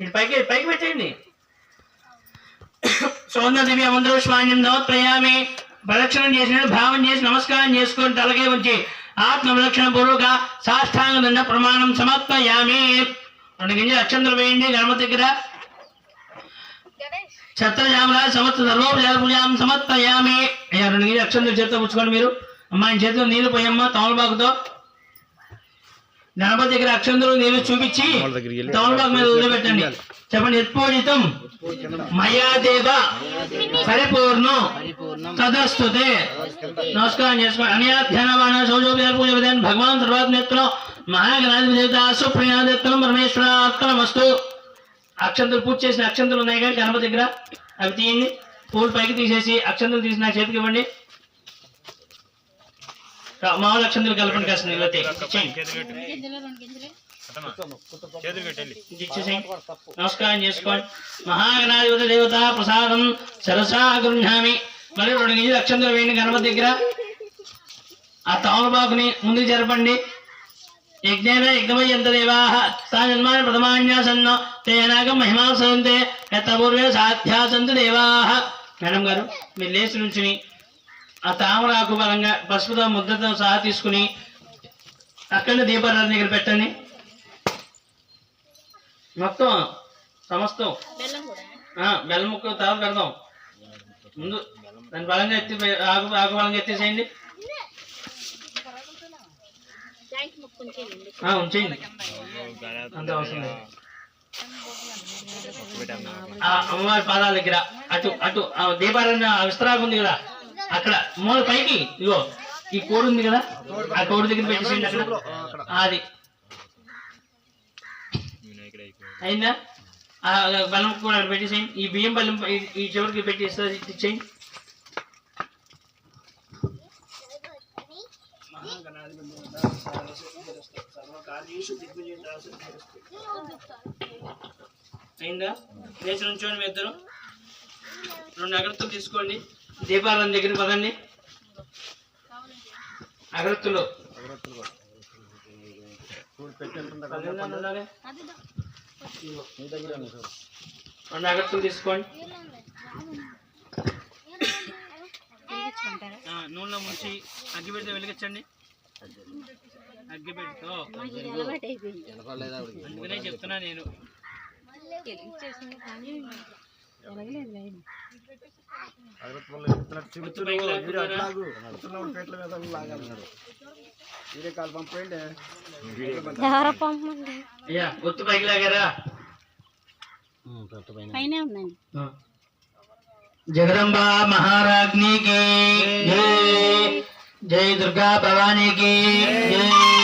ఇటు పైకి పైకి పెట్టండి. సౌందర్య మంత్రోష్మాన్యం నమత్రయామి. ప్రదక్షిణం చేసిన భావం చేసి నమస్కారం చేసుకొని తలకే ఉంచి ఆత్మ ప్రదక్షిణ పూర్వక సాష్టాంగ దండ ప్రమాణం సమర్పయామి. 2 గింజలు అక్షంతలు వేయండి గణపతి దగ్గర. ఛత్రజామరాజ సమస్త సర్వోపచార పూజాం సమర్పయామి. అయ్యా 2 గింజలు అక్షంతలు చేతితో పుచ్చుకోండి. మీరు అమ్మాయి చేతిలో నీళ్లు పోయమ్మ తమలపాకుతో. గణపతి దగ్గర అక్షంతలు నీళ్లు చూపించి తమలపాకు మీద వదిలిపెట్టండి. చెప్పండి. యత్పూజితం మయా దేవ పరిపూర్ణం తదస్తుతే. నమస్కారం చేసుకోండి. అన్యాధ్యానవాన సౌజోపచార పూజ విధానం భగవాన్ సర్వాత్మేత్రం మహాగణాధిపతి దేవత సుప్రయాదత్తం పరమేశ్వరార్పణమస్తు. అక్షంతలు పూజ చేసిన అక్షంతలు ఉన్నాయి కానీ గణపతి దగ్గర అవి తీయండి. పూలు పైకి తీసేసి అక్షంతలు తీసి నా చేతికి ఇవ్వండి. మామూలు అక్షంతలు కలపండి కాసిన నమస్కారం చేసుకోండి. మహాగణాధిపతి దేవత ప్రసాదం సరసా గృహామి. మరి 2 గింజలు అక్షంతలు వేయండి గణపతి దగ్గర. ఆ తమలపాకుని ముందుకు జరపండి. యజ్ఞేన యజ్ఞమయంత దేవాః తా జన్మాన ప్రథమాన్యాసన్న తేనాగం మహిమా సయంతే యత్తపూర్వే సాధ్యాసంతు దేవాః. మేడం గారు మీరు లేచి నుంచుని ఆ తామరాకు బలంగా పసుపుతో ముద్దతో సహా తీసుకుని అక్కడ దీపారాధన దగ్గర పెట్టండి. మొత్తం సమస్తం బెల్లం ముక్క తర్వాత పెడదాం. ముందు దాని బలంగా ఎత్తి ఆకు బలంగా ఎత్తేసేయండి. ఉంచేయండి అంత అవసరం లేదు. అమ్మవారి పాదాల దగ్గర అటు అటు దీపారాధన విస్తరాకు ఉంది కదా అక్కడ మూల పైకి ఇగో ఈ కోడి ఉంది కదా ఆ కోడి దగ్గర పెట్టేసేయండి. అక్కడ అది అయిందా? ఆ బెల్లం కూడా అక్కడ పెట్టేసేయండి. ఈ బియ్యం బెల్లం ఈ చివరికి పెట్టి ఇచ్చేయండి. అయిందా? లేచి నుంచోండి. మీ ఇద్దరు 2 అగరత్తులు తీసుకోండి. దీపారాధన దగ్గర పదండి. అగరత్తులు 2 అగరత్తులు తీసుకోండి. నూనెలో ముంచి అగ్గి పెడితే వెలిగించండి. అగ్గి పెడితో అందుకనే చెప్తున్నా నేను. ఒత్తు పైకి లాగారా? జగదంబా మహారాజ్ఞికి జై, జై దుర్గా భవానీకి జై.